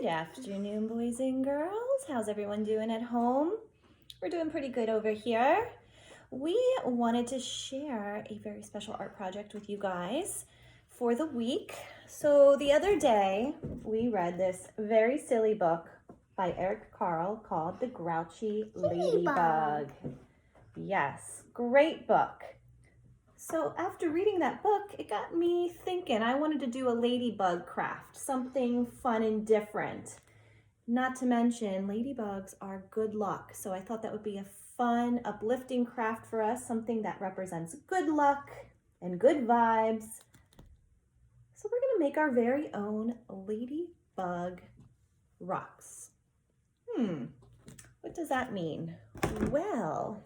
Good afternoon, boys and girls. How's everyone doing at home? We're doing pretty good over here. We wanted to share a very special art project with you guys for the week. So the other day, we read this very silly book by Eric Carle called The Grouchy Ladybug. Yes, great book. So after reading that book, it got me thinking I wanted to do a ladybug craft, something fun and different. Not to mention, ladybugs are good luck. So I thought that would be a fun, uplifting craft for us, something that represents good luck and good vibes. So we're gonna make our very own ladybug rocks. What does that mean? Well,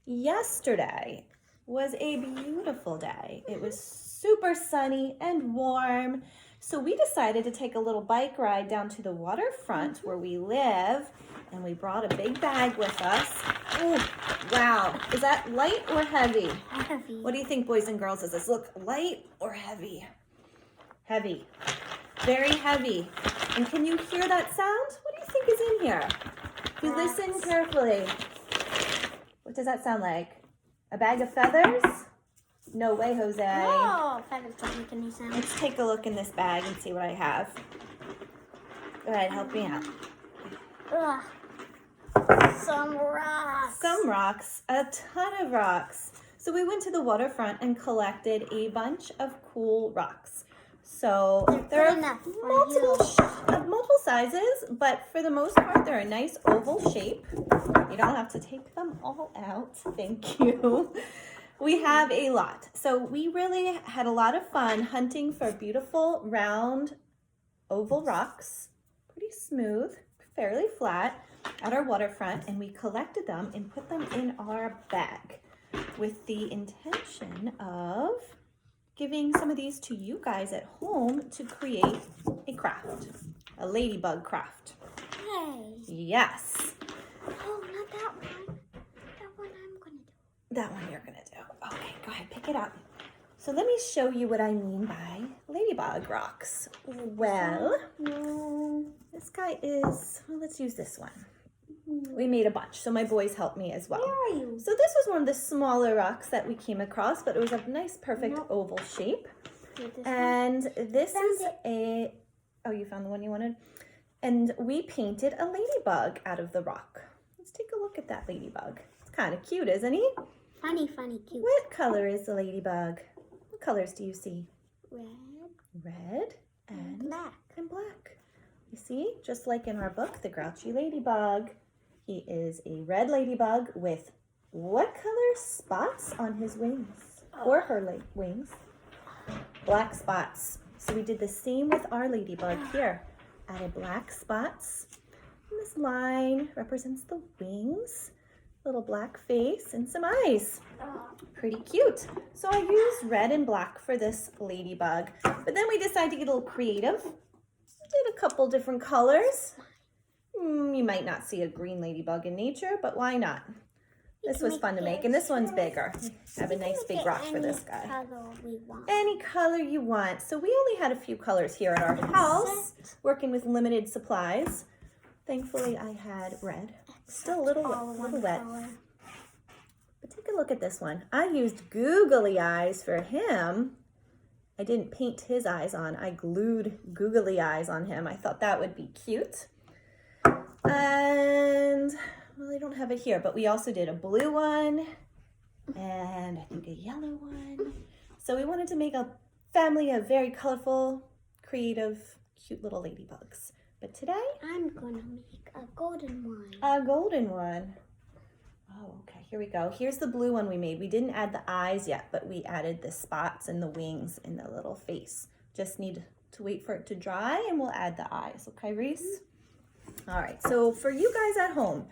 yesterday was a beautiful day. It was super sunny and warm. So we decided to take a little bike ride down to the waterfront where we live, and we brought a big bag with us. Oh, wow. Is that light or heavy? Heavy. What do you think, boys and girls? Does this look light or heavy? Heavy. Very heavy. And can you hear that sound? What do you think is in here? If you listen carefully, what does that sound like? A bag of feathers? No way, Jose. No, feathers don't make any sound. Let's take a look in this bag and see what I have. Go ahead, help me out. Ugh. Some rocks. Some rocks, a ton of rocks. So we went to the waterfront and collected a bunch of cool rocks. So there are multiple sizes, but for the most part, they're a nice oval shape. You don't have to take them all out. Thank you. We have a lot. So we really had a lot of fun hunting for beautiful, round, oval rocks, pretty smooth, fairly flat, at our waterfront, and we collected them and put them in our bag with the intention of giving some of these to you guys at home to create a craft, a ladybug craft. Hey. Yes. Oh, not that one. That one I'm going to do. That one you're going to do. Okay, go ahead, pick it up. So let me show you what I mean by ladybug rocks. Well, this guy is, well, let's use this one. We made a bunch, so my boys helped me as well. Where are you? So this was one of the smaller rocks that we came across, but it was a nice, perfect oval shape. And this is a, oh, you found the one you wanted? And we painted a ladybug out of the rock. Let's take a look at that ladybug. It's kind of cute, isn't he? Funny, cute. What color is the ladybug? What colors do you see? Red and black. You see, just like in our book, The Grouchy Ladybug, he is a red ladybug with what color spots on his wings? Or her wings? Black spots. So we did the same with our ladybug here. Added black spots. And this line represents the wings, little black face, and some eyes. Pretty cute. So I used red and black for this ladybug. But then we decided to get a little creative. We did a couple different colors. You might not see a green ladybug in nature, but why not? This was fun to make, and this one's bigger. I have a nice big rock for this guy. Any color you want. So we only had a few colors here at our house, working with limited supplies. Thankfully, I had red. Still a little wet. But take a look at this one. I used googly eyes for him. I didn't paint his eyes on. I glued googly eyes on him. I thought that would be cute. And, well, I don't have it here, but we also did a blue one and I think a yellow one. So we wanted to make a family of very colorful, creative, cute little ladybugs. But today, I'm going to make a golden one. A golden one. Oh, okay, here we go. Here's the blue one we made. We didn't add the eyes yet, but we added the spots and the wings and the little face. Just need to wait for it to dry and we'll add the eyes. Okay, Reese? All right, so for you guys at home,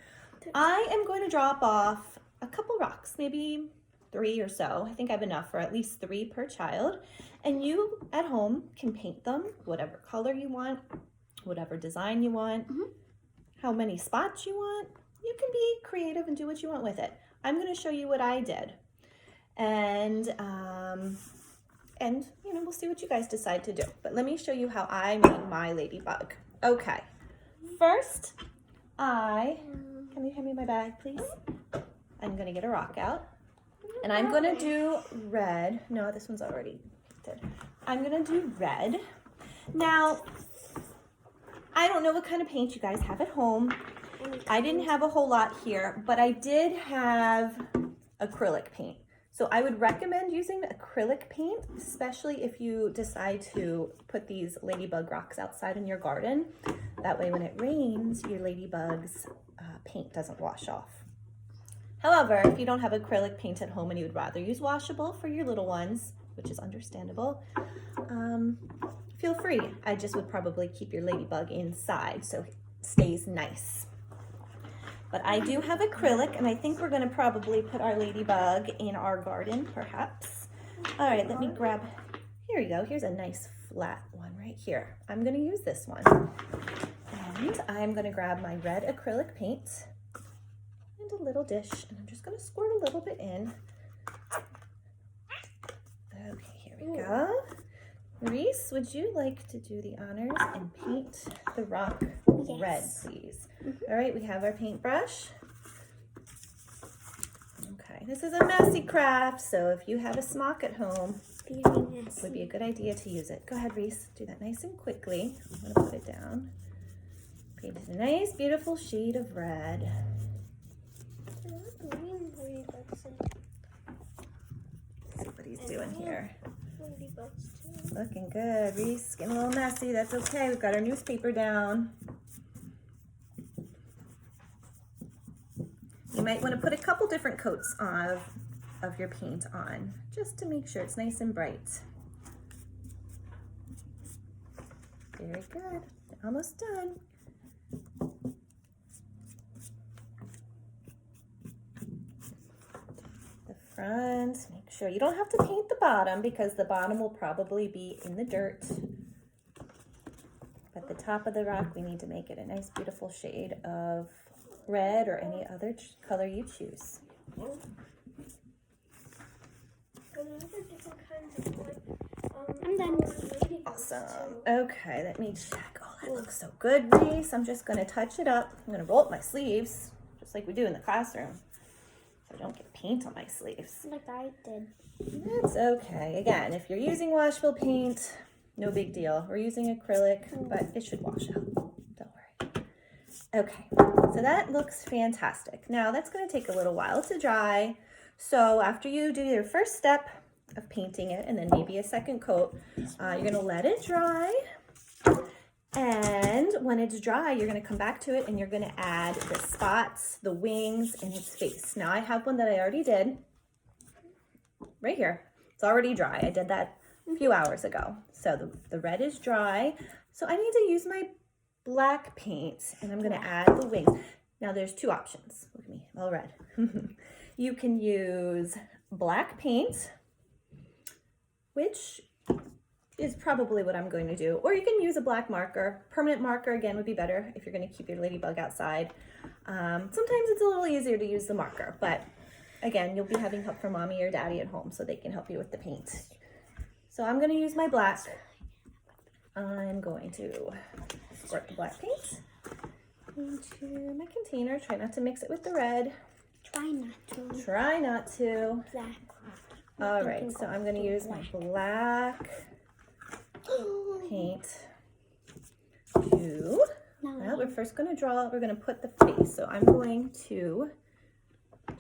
I am going to drop off a couple rocks, maybe 3 or so. I think I have enough for at least 3 per child. And you at home can paint them whatever color you want, whatever design you want, how many spots you want. You can be creative and do what you want with it. I'm going to show you what I did. And you know, we'll see what you guys decide to do. But let me show you how I made my ladybug. Okay. First, can you hand me my bag, please? I'm gonna get a rock out. And I'm gonna do red. No, this one's already painted. I'm gonna do red. Now, I don't know what kind of paint you guys have at home. I didn't have a whole lot here, but I did have acrylic paint. So I would recommend using acrylic paint, especially if you decide to put these ladybug rocks outside in your garden. That way when it rains, your ladybug's paint doesn't wash off. However, if you don't have acrylic paint at home and you would rather use washable for your little ones, which is understandable, feel free. I just would probably keep your ladybug inside so it stays nice. But I do have acrylic, and I think we're gonna probably put our ladybug in our garden, perhaps. All right, let me grab, here we go. Here's a nice flat one right here. I'm gonna use this one. And I'm gonna grab my red acrylic paint and a little dish, and I'm just gonna squirt a little bit in. Okay, here we go. Reese, would you like to do the honors and paint the rock red, please? All right, we have our paintbrush. Okay, this is a messy craft, so if you have a smock at home, it would be a good idea to use it. Go ahead, Reese, do that nice and quickly. I'm gonna put it down. Paint a nice, beautiful shade of red. Let's see what he's doing here. Looking good. Reese, getting a little messy. That's okay. We've got our newspaper down. You might want to put a couple different coats of your paint on, just to make sure it's nice and bright. Very good. Almost done. The front, make sure you don't have to paint the bottom because the bottom will probably be in the dirt. But the top of the rock, we need to make it a nice, beautiful shade of red or any other color you choose. I'm done. Awesome. Okay, let me check. Oh, that looks so good, Reese. I'm just going to touch it up. I'm going to roll up my sleeves, just like we do in the classroom, so I don't get paint on my sleeves. Like I did. That's okay. Again, if you're using washable paint, no big deal. We're using acrylic, but it should wash out. Don't worry. Okay, so that looks fantastic. Now that's going to take a little while to dry. So after you do your first step of painting it and then maybe a second coat, you're going to let it dry. And when it's dry, you're going to come back to it and you're going to add the spots, the wings, and its face. Now I have one that I already did right here. It's already dry. I did that a few hours ago. So the red is dry. So I need to use my black paint and I'm going to add the wings. Now there's two options. Look at me, all red. You can use black paint, which is probably what I'm going to do. Or you can use a black marker. Permanent marker, again, would be better if you're going to keep your ladybug outside. Sometimes it's a little easier to use the marker, but again, you'll be having help from mommy or daddy at home so they can help you with the paint. So I'm going to use my black. I'm going to squirt the black paint into my container. Try not to mix it with the red. Try not to. Try not to. Black. All right, so I'm going to use my black paint to, well, we're first going to draw, we're going to put the face. So I'm going to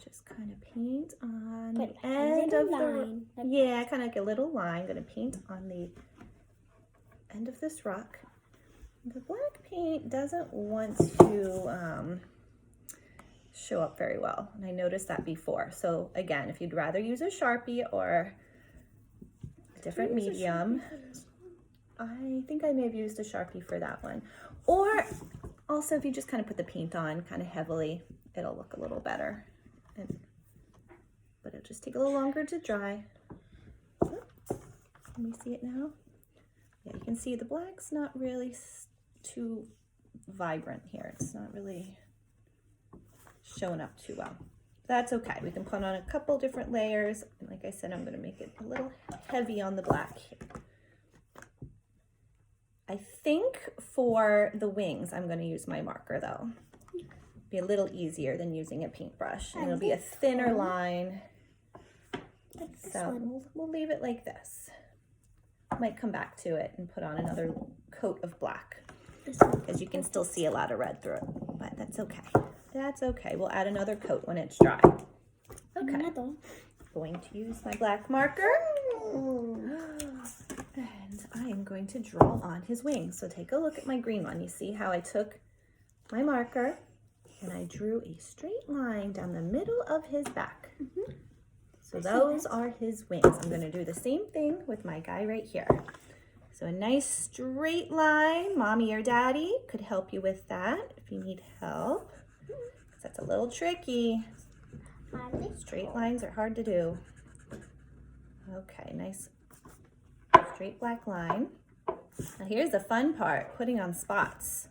just kind of paint on the end of the, yeah, kind of like a little line. I'm going to paint on the end of this rock. The black paint doesn't want to show up very well, and I noticed that before. So again, if you'd rather use a Sharpie or a different medium, I think I may have used a Sharpie for that one. Or also if you just kind of put the paint on kind of heavily, it'll look a little better. But it'll just take a little longer to dry. Oh, let me see it now. Yeah, you can see the black's not really too vibrant here. It's not really showing up too well. That's okay. We can put on a couple different layers. And like I said, I'm going to make it a little heavy on the black here. I think for the wings, I'm going to use my marker though. Be a little easier than using a paintbrush. And it'll be a thinner line. So we'll leave it like this. Might come back to it and put on another coat of black because you can still see a lot of red through it, but that's okay. That's okay. We'll add another coat when it's dry. Okay. Going to use my black marker. And I am going to draw on his wings. So take a look at my green one. You see how I took my marker and I drew a straight line down the middle of his back. So those are his wings. I'm going to do the same thing with my guy right here. So a nice straight line. Mommy or daddy could help you with that if you need help. That's a little tricky. Straight lines are hard to do. Okay, nice straight black line. Now here's the fun part, putting on spots.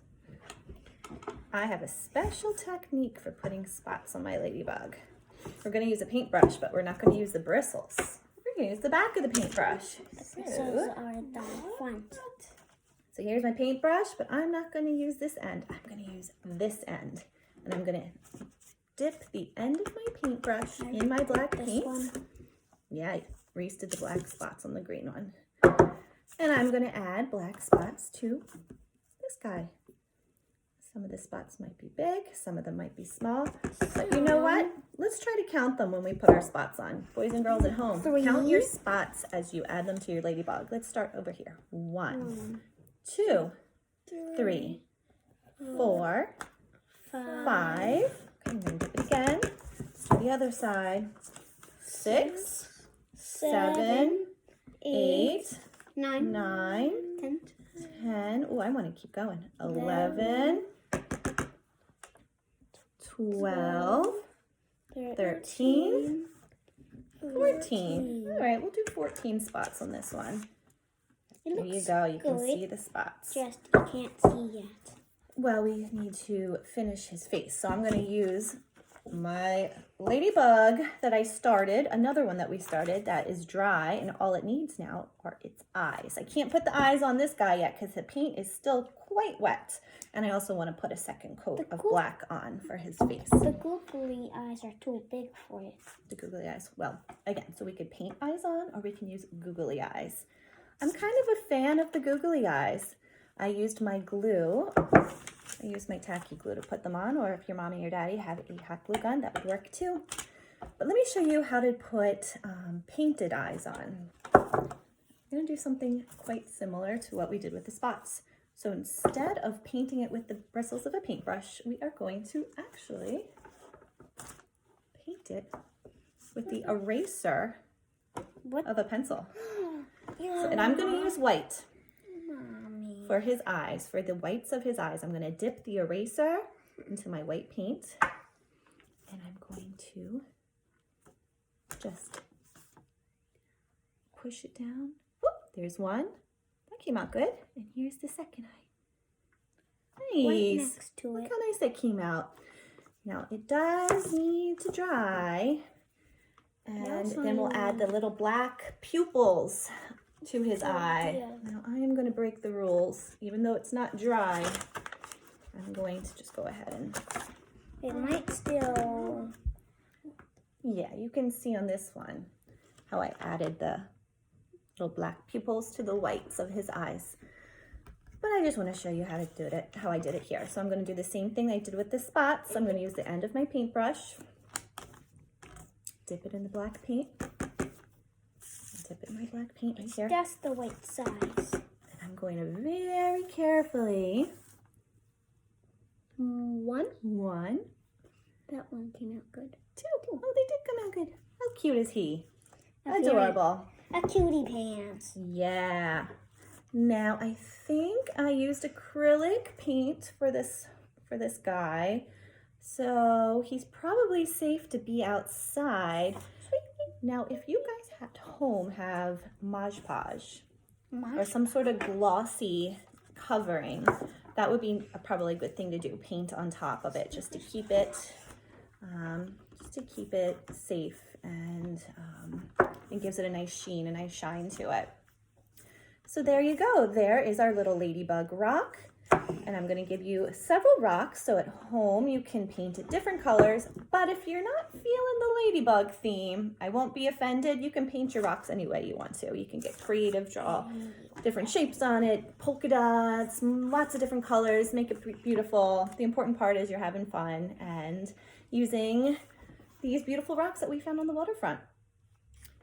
I have a special technique for putting spots on my ladybug. We're going to use a paintbrush, but we're not going to use the bristles. We're going to use the back of the paintbrush. Bristles are the front. So here's my paintbrush, but I'm not going to use this end. I'm going to use this end. And I'm going to dip the end of my paintbrush in my black paint. Yeah, Reese did the black spots on the green one. And I'm going to add black spots to this guy. Some of the spots might be big, some of them might be small. But you know what? Let's try to count them when we put our spots on. Boys and girls at home, count your spots as you add them to your ladybug. Let's start over here. 1, 2, 3, 4, 5. Okay, I'm going to do it again. Let's do the other side. 6, 7, 8, 9, 10. Oh, I want to keep going. 11, 12, 13, 14. All right, we'll do 14 spots on this one. There you go. You can see the spots. Just you can't see yet. Well, we need to finish his face. So I'm going to use my ladybug that I started, another one that we started that is dry, and all it needs now are its eyes. I can't put the eyes on this guy yet because the paint is still quite wet. And I also want to put a second coat of black on for his face. The googly eyes are too big for it. The googly eyes. Well, again, so we could paint eyes on or we can use googly eyes. I'm kind of a fan of the googly eyes. I used my glue. I used my tacky glue to put them on, or if your mommy or daddy have a hot glue gun, that would work too. But let me show you how to put painted eyes on. I'm going to do something quite similar to what we did with the spots. So instead of painting it with the bristles of a paintbrush, we are going to actually paint it with the eraser of a pencil. And I'm going to use white. For his eyes, for the whites of his eyes, I'm going to dip the eraser into my white paint. And I'm going to just push it down. Whoop, there's one. That came out good. And here's the second eye. Nice. Right next to it. Look how nice that came out. Now, it does need to dry. And then we'll add the little black pupils to his eye. Now I am going to break the rules. Even though it's not dry, I'm going to just go ahead and... It might still... Yeah, you can see on this one how I added the little black pupils to the whites of his eyes. But I just want to show you how to do it, how I did it here. So I'm going to do the same thing I did with the spots. I'm going to use the end of my paintbrush, dip it in the black paint. Dip it in my black paint right here. Just the white size. And I'm going to very carefully. One. That one came out good. 2. Oh, they did come out good. How cute is he? Adorable. A cutie pants. Yeah. Now I think I used acrylic paint for this guy. So he's probably safe to be outside. Now, if you guys at home have Mod Podge or some sort of glossy covering, that would be probably a good thing to do. Paint on top of it just to keep it safe, and it gives it a nice sheen, a nice shine to it. So there you go. There is our little ladybug rock. And I'm going to give you several rocks, so at home you can paint it different colors. But if you're not feeling the ladybug theme, I won't be offended. You can paint your rocks any way you want to. You can get creative, draw different shapes on it, polka dots, lots of different colors, make it beautiful. The important part is you're having fun and using these beautiful rocks that we found on the waterfront.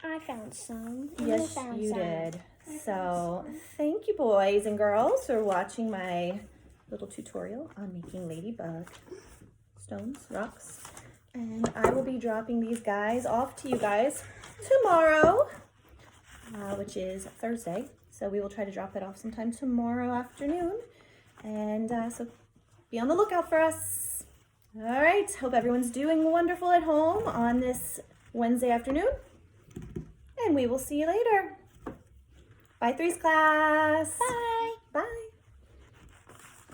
I found some. Yes, you did. So thank you, boys and girls, for watching my little tutorial on making ladybug stones, rocks. And I will be dropping these guys off to you guys tomorrow, which is Thursday. So we will try to drop it off sometime tomorrow afternoon. And so be on the lookout for us. All right. Hope everyone's doing wonderful at home on this Wednesday afternoon. And we will see you later. Bye, Threes class. Bye.